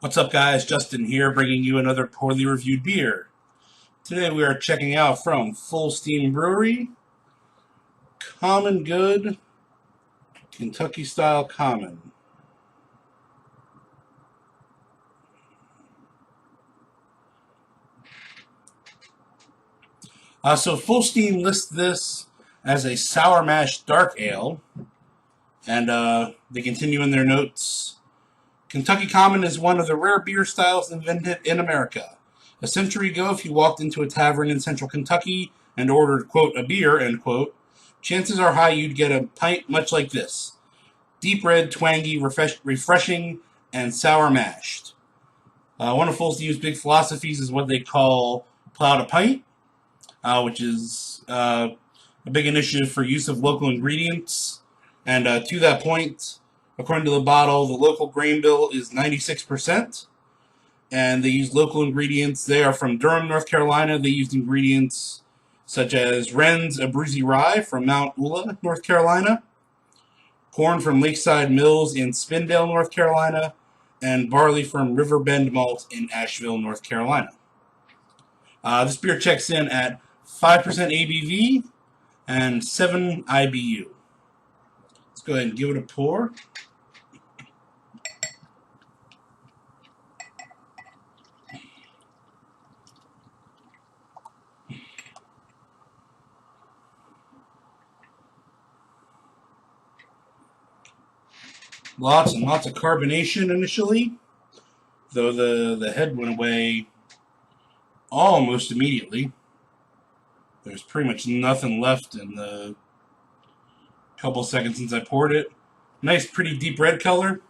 What's up, guys? Justin here, bringing you another poorly reviewed beer. Today we are checking out from Fullsteam Brewery, Common Good, Kentucky Style Common. So Fullsteam lists this as a sour mash dark ale, and they continue in their notes. Kentucky Common is one of the rare beer styles invented in America. A century ago, if you walked into a tavern in central Kentucky and ordered, quote, a beer, end quote, chances are high you'd get a pint much like this. Deep red, twangy, refreshing, and sour mashed. One of Fullsteam's big philosophies is what they call plow to pint, which is a big initiative for use of local ingredients. And to that point, according to the bottle, the local grain bill is 96%, and they use local ingredients. They are from Durham, North Carolina. They used ingredients such as Wren's Abruzzi Rye from Mount Ula, North Carolina, corn from Lakeside Mills in Spindale, North Carolina, and barley from Riverbend Malt in Asheville, North Carolina. This beer checks in at 5% ABV and 7 IBU. Let's go ahead and give it a pour. Lots and lots of carbonation initially, though the head went away almost immediately. There's pretty much nothing left in the couple seconds since I poured it. Nice, pretty deep red color.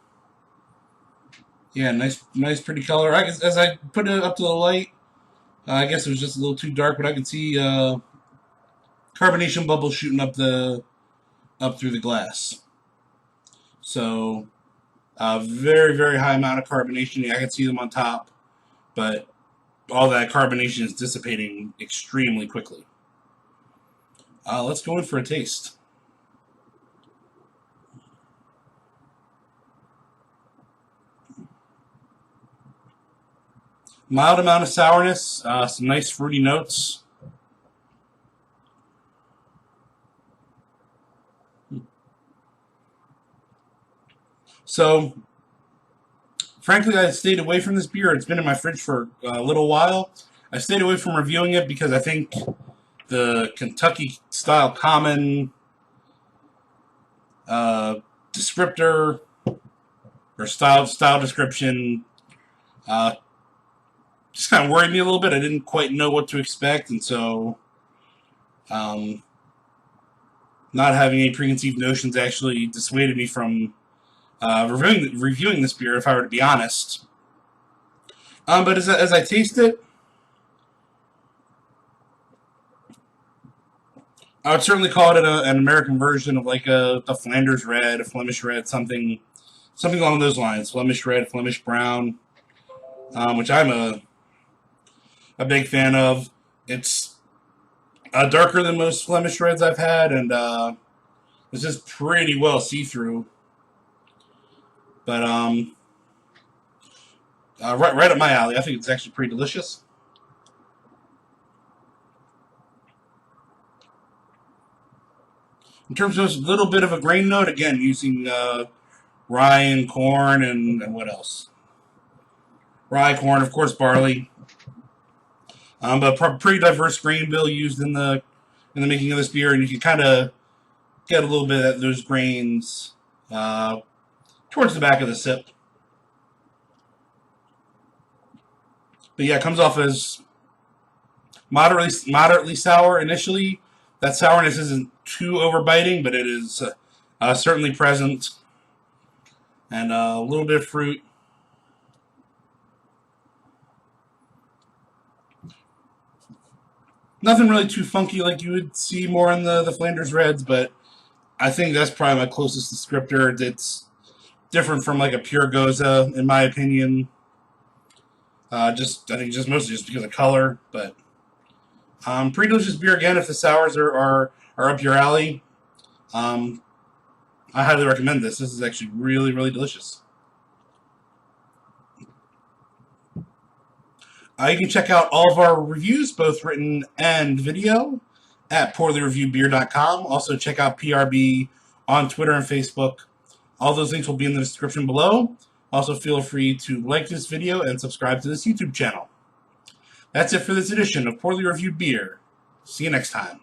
Yeah, nice, pretty color. As I put it up to the light, I guess it was just a little too dark, but I can see carbonation bubbles shooting up through the glass. So, very, very high amount of carbonation. I can see them on top, but all that carbonation is dissipating extremely quickly. Let's go in for a taste. Mild amount of sourness, some nice fruity notes. So, frankly, I stayed away from this beer. It's been in my fridge for a little while. I stayed away from reviewing it because I think the Kentucky Style Common descriptor or style description just kind of worried me a little bit. I didn't quite know what to expect, and so not having any preconceived notions actually dissuaded me from reviewing this beer, if I were to be honest. But as I taste it, I would certainly call it an American version of like a Flanders Red, a Flemish Red, something along those lines. Flemish Red, Flemish Brown, which I'm a big fan of. It's darker than most Flemish Reds I've had, and it's just pretty well see-through. But right up my alley. I think it's actually pretty delicious. In terms of a little bit of a grain note, again, using rye and corn and what else? Rye, corn, of course, barley. But pretty diverse grain bill used in the making of this beer, and you can kind of get a little bit of those grains towards the back of the sip. But yeah, it comes off as moderately sour initially. That sourness isn't too overbiting, but it is certainly present, and a little bit of fruit. Nothing really too funky like you would see more in the Flanders Reds, but I think that's probably my closest descriptor. It's different from like a pure Goza, in my opinion. I think just mostly just because of color, but pretty delicious beer again. If the sours are up your alley, I highly recommend this. This is actually really, really delicious. You can check out all of our reviews, both written and video, at poorlyreviewedbeer.com. Also, check out PRB on Twitter and Facebook. All those links will be in the description below. Also, feel free to like this video and subscribe to this YouTube channel. That's it for this edition of Poorly Reviewed Beer. See you next time.